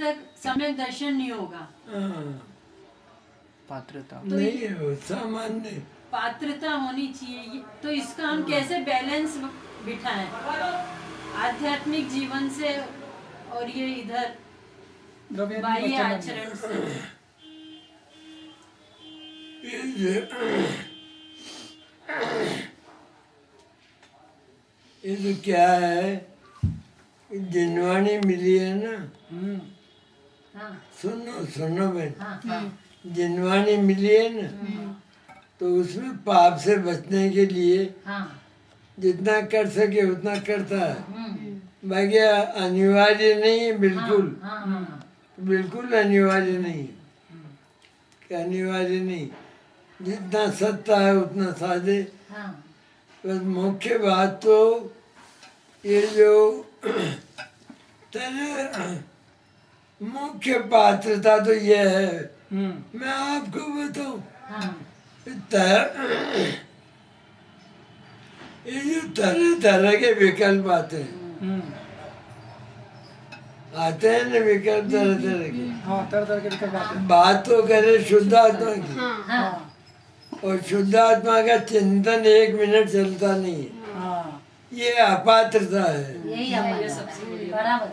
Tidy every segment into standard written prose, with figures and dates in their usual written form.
तक सम्यक दर्शन नहीं होगा। पात्रता तो नहीं हो सामान्य पात्रता होनी चाहिए। तो इसका हम कैसे बैलेंस बिठाएं आध्यात्मिक जीवन से और ये इधर बाह्य आचरण से? ये तो क्या है, जिनवाणी मिली है ना। हाँ सुनो सुनो बहन, हाँ हाँ जिनवाणी मिली है ना, तो उसमें पाप से बचने के लिए हाँ जितना कर सके उतना करता है। बाकी अनिवार्य नहीं है, बिल्कुल हाँ हाँ बिल्कुल अनिवार्य नहीं है, कि अनिवार्य नहीं, जितना सत्ता है उतना साधे। हाँ बस मुख्य बात तो ये जो तेरे मुख्य पात्रता तो ये है, मैं आपको बताऊं, हाँ ये जो तरह तरह के विकल्प आते हैं, आते हैं ना विकल्प तरह तरह के। हाँ, तरह तरह के विकल्प आते हैं। बात तो करे शुद्ध आत्मा की, हाँ और शुद्ध आत्मा का चिंतन 1 मिनट चलता नहीं है, हाँ, ये अपात्रता है, यही हमारा बराबर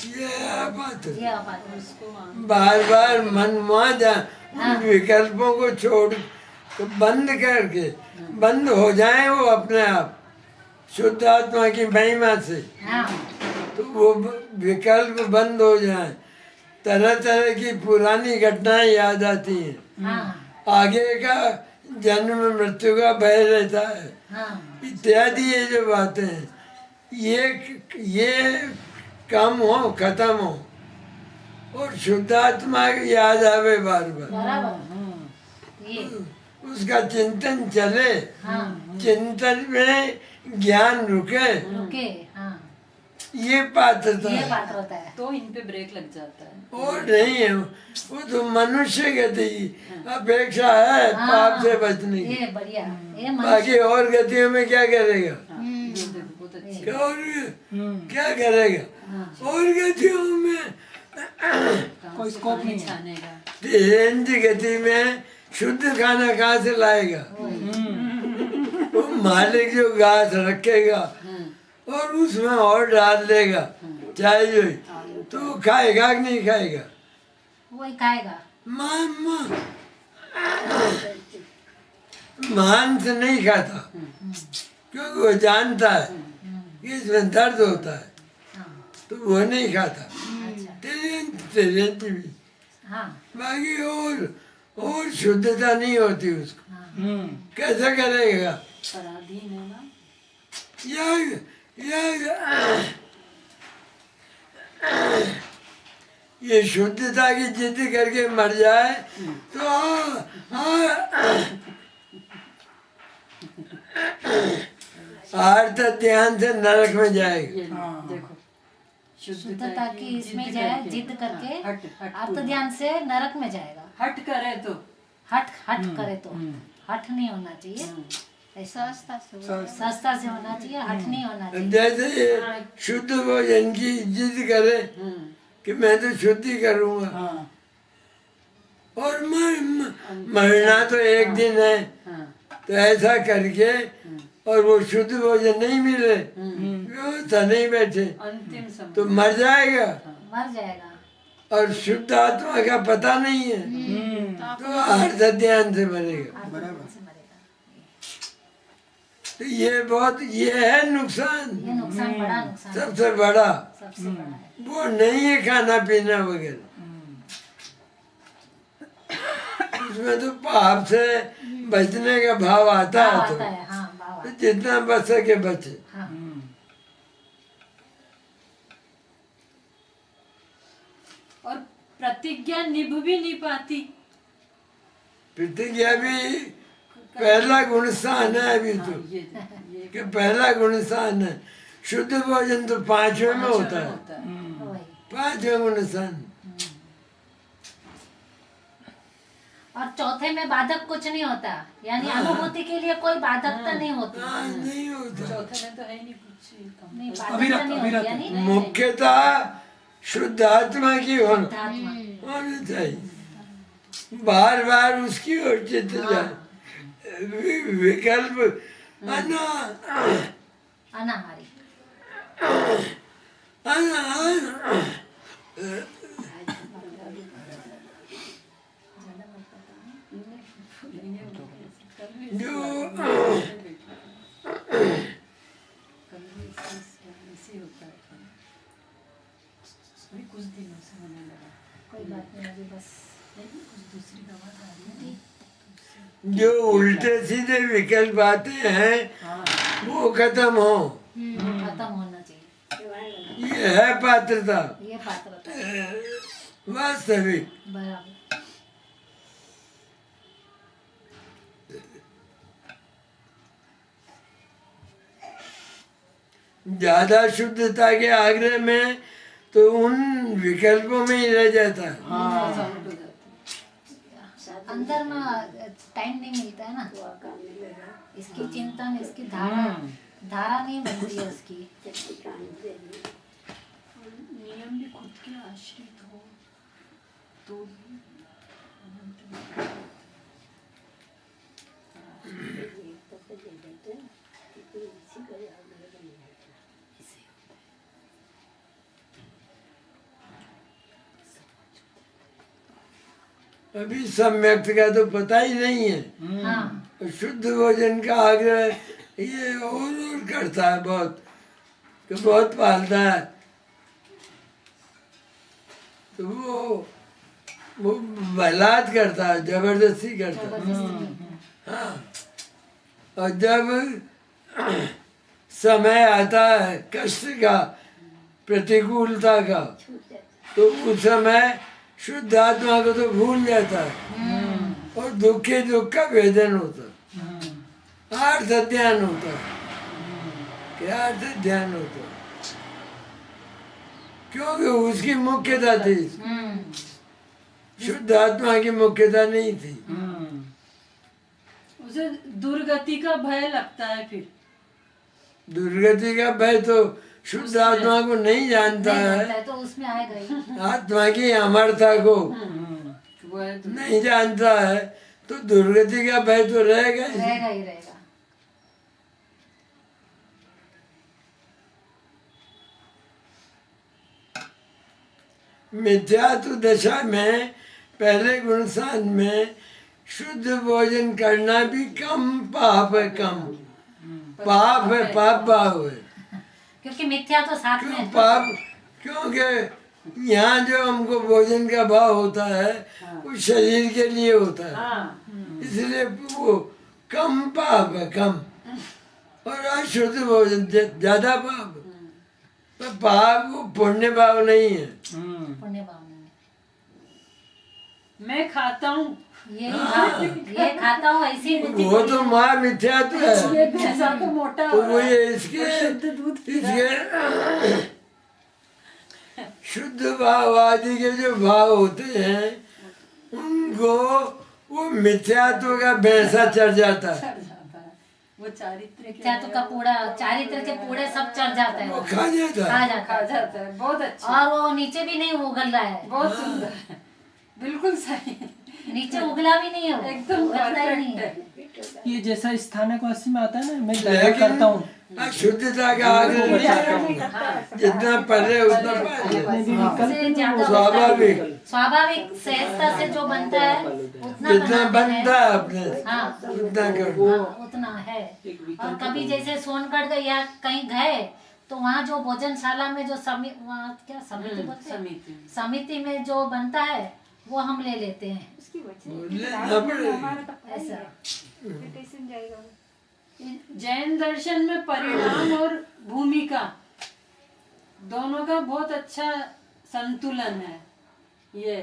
ये अपात्र। ये हमारा बार बार मन वहाँ जा उन विकल्पों को छोड़ तो बंद करके बंद हो जाए वो अपने आप शुद्ध आत्मा की महिमा से, हाँ तो वो विकल्प बंद हो जाए, तरह तरह की पुरानी घटनाएं याद आती हैं, हाँ आगे का जन्म मृत्यु का भय रहता है, हाँ इत्यादि ये जो बातें हैं, ये कम हो, खत्म हो, और शुद्धात्मा याद आवे बार बार, बराबर ये उसका चिंतन चले, हाँ चिंतन में ज्ञान रुके, रुके हाँ ये पात्रता ये है, बात होता है। तो इन पे ब्रेक लग जाता है। और नहीं है वो तो मनुष्य गति अपेक्षा है पाप से बचने की, ये बढ़िया ये बाकी और गतियों में क्या करेगा, बहुत अच्छी क्या और क्या करेगा, और गतियों में कोई स्कोप नहीं है। छाने का। तेज गति में शुद्ध खाना कहाँ से लाएगा, वो मालिक जो घास रखेगा और उसमें और डाल देगा चाहे जो, तो खाएगा कि नहीं खाएगा, वही खाएगा। मांस नहीं खाता, क्योंकि वो जानता है कि इसमें दर्द होता है, तो वो नहीं खाता। तेरे भी हाँ बाकी और शुद्धता नहीं होती उसको, कैसे करेगा, पराधीन है ना। ये शुद्धता की जिद करके मर जाए तो आर्त ध्यान से नरक में जाएगा। ये देखो शुद्धता की इसमें जाए जिद करके हट अर्थ ध्यान से नरक में जाएगा। हट करे तो हट करे तो हट नहीं होना चाहिए, सस्ता से होना चाहिए, हट नहीं होना चाहिए। जैसे ये शुद्ध भोजन की जिद करे कि मैं तो शुद्धि करूँगा, और मरना तो एक दिन है, तो ऐसा करके और वो शुद्ध भोजन नहीं मिले, व्यवस्था नहीं बैठे, अंतिम समय तो मर जाएगा, मर जाएगा। और शुद्ध आत्मा का पता नहीं है, तो अर्ध ध्यान से मरेगा। से मरेगा। तो ये है नुकसान, ये नुकसान बड़ा नुकसान सबसे बड़ा सबसे बड़ा है। वो नहीं है खाना पीना वगैरह, उसमें तो पाप से बचने का भाव आता है, आता है हाँ तो जितना बच सके बचे। हाँ और प्रतिज्ञा निभ भी नहीं पाती। प्रतिज्ञा भी पहला गुण स्थान है अभी तो, ये कि पहला गुण स्थान है, शुद्ध भोजन तो 5वें में होता है, वही। 5वें गुण स्थान। और चौथे में बाधक कुछ नहीं होता, यानी अनुभूति के लिए कोई बाधकता नहीं होती। नहीं होता, चौथे में तो है ही नहीं कुछ। नहीं अभी बाधकता रख- नहीं अभी होती, रख- यानी मुख्यतः शुद्ध आत्मा की आत्मा। होना चाहिए। बार बार उसकी ओर चित्त जाए। विकल्प आना अनाहारी। आना जो अभी कुछ दिनों से होने लगा। कोई बात नहीं, अभी बस कुछ दूसरी दवा डाली है। जो उल्टे सीधे विकल्प आते हैं वो खत्म हो। खत्म होना चाहिए। ये है पात्रता, ये पात्रता वास्तविक। बराबर। ज्यादा शुद्धता के आग्रह में तो उन विकल्पों में ही रह जाता है। अंदर में टाइम नहीं मिलता है ना, इसकी चिंतन, इसकी धारा धारा नहीं बनती है उसकी। नियम भी खुद के आश्रित हो तो अभी सम्यक्त का तो पता ही नहीं है। हाँ, शुद्ध भोजन का आग्रह ये और करता है बहुत, कि बहुत पालता है। तो वो बलात् करता है, जबरदस्ती करता है। हाँ, और जब समय आता है कष्ट का, प्रतिकूलता का, तो उस समय शुद्ध आत्मा को तो भूल जाता है और दुख के दुख का वेदन होता है, अर्थ ध्यान होता है। क्या अर्थ ध्यान होता है? क्योंकि उसकी मुख्यता थी, शुद्ध आत्मा की मुख्यता नहीं थी। उसे दुर्गति का भय लगता है। फिर दुर्गति का भय तो शुद्ध आत्मा को नहीं जानता नहीं है। बनता है तो उसमें आएगा ही। आत्मा की अमरता को वो है तो नहीं जानता है तो दुर्गति का भय तो रहेगा ही। रहेगा ही रहेगा। मिथ्यात्व दशा में पहले गुणसान में शुद्ध भोजन करना भी कम पाप है, कम पाप है, पाप भाव है। क्योंकि मिथ्या तो साथ क्यों में पाप? क्योंकि यहाँ जो हमको भोजन का भाव होता है वो शरीर के लिए होता है, इसलिए वो कम पाप है, कम। और अशुद्ध भोजन ज्यादा पाप है। पर पाप वो पुण्य भाव नहीं है। पुण्य भाव में मैं खाता हूँ, यही भाव, ये खाता हूँ ऐसी वो तो माँ मिथ्यात्व है। ये भैंसा तो मोटा तो हो वो रहा ये है। इसके शुद्ध दूध पी रहा है। इसके शुद्ध भाव आदि के जो भाव होते हैं उनको वो मिथ्यात्व का भैंसा चढ़ जाता है, वो चारित्र के मिथ्या तो का पूरा चारित्र के पूरे सब चढ़ जाता है, वो खा जाता खा है। जाता खा है। जाता है। बहुत अच्छा, और वो नीचे भी नहीं उगल रहा है, बहुत सुंदर है, बिल्कुल सही, नीचे उगला भी नहीं है वो, एकदम उगलता ही नहीं परफेक्ट है। है। ये जैसा स्थानकवासी में आता है ना, मैं दया लेकिन करता हूँ, शुद्धता का आग्रह नहीं है। जितना पढ़े उतना पढ़े। उससे ज्यादा स्वाभाविक स्वाभाविक सहजता से जो बनता है उतना जितना बनाते बनता हैं। है अपने हाँ, उतना करो। हाँ, उतना है। और कभी जैसे सोनगढ़ गए या कहीं गए तो वहाँ जो भोजनशाला में जो वहाँ क्या समिति बोलते हैं? समिति समिति में जो बनता है वो हम ले लेते हैं लेना पड़ेगा। ऐसा। जैन दर्शन में परिणाम और भूमिका दोनों का बहुत अच्छा संतुलन है। ये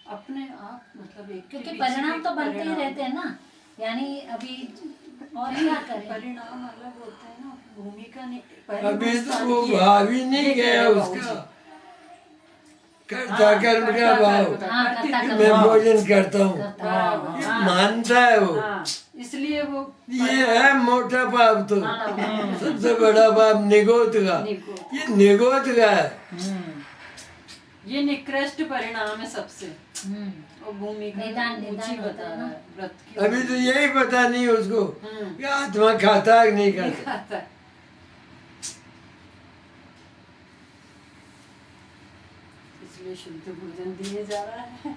अपने आप मतलब एक के क्योंकि पीछे परिणाम एक तो बनते ही परिणाम। रहते हैं ना, यानी अभी और क्या करें। परिणाम अलग होता है ना, भूमिका नहीं। पहले अभी तो गुणस्थान वो की है। भाव ही नहीं ये गया करेगा उसका, उसे। कर्ता कर्म का भाव। हाँ, कर्ता कर्म। मैं भोजन करता हूँ, करता हाँ, ये मानता है वो। हाँ। इसलिए वो ये है मोटा पाप तो सबसे बड़ा पाप निगोत का, निगोत। ये निगोत का है। ये निकृष्ट परिणाम है सबसे। और भूमि का निदान ऊंची होता बता है रहा ना। है व्रत की। अभी तो यही पता नहीं उसको कि आत्मा खाता है कि नहीं नहीं खाता। खाता है। इसलिए शुद्ध भोजन दिए जा रहा है।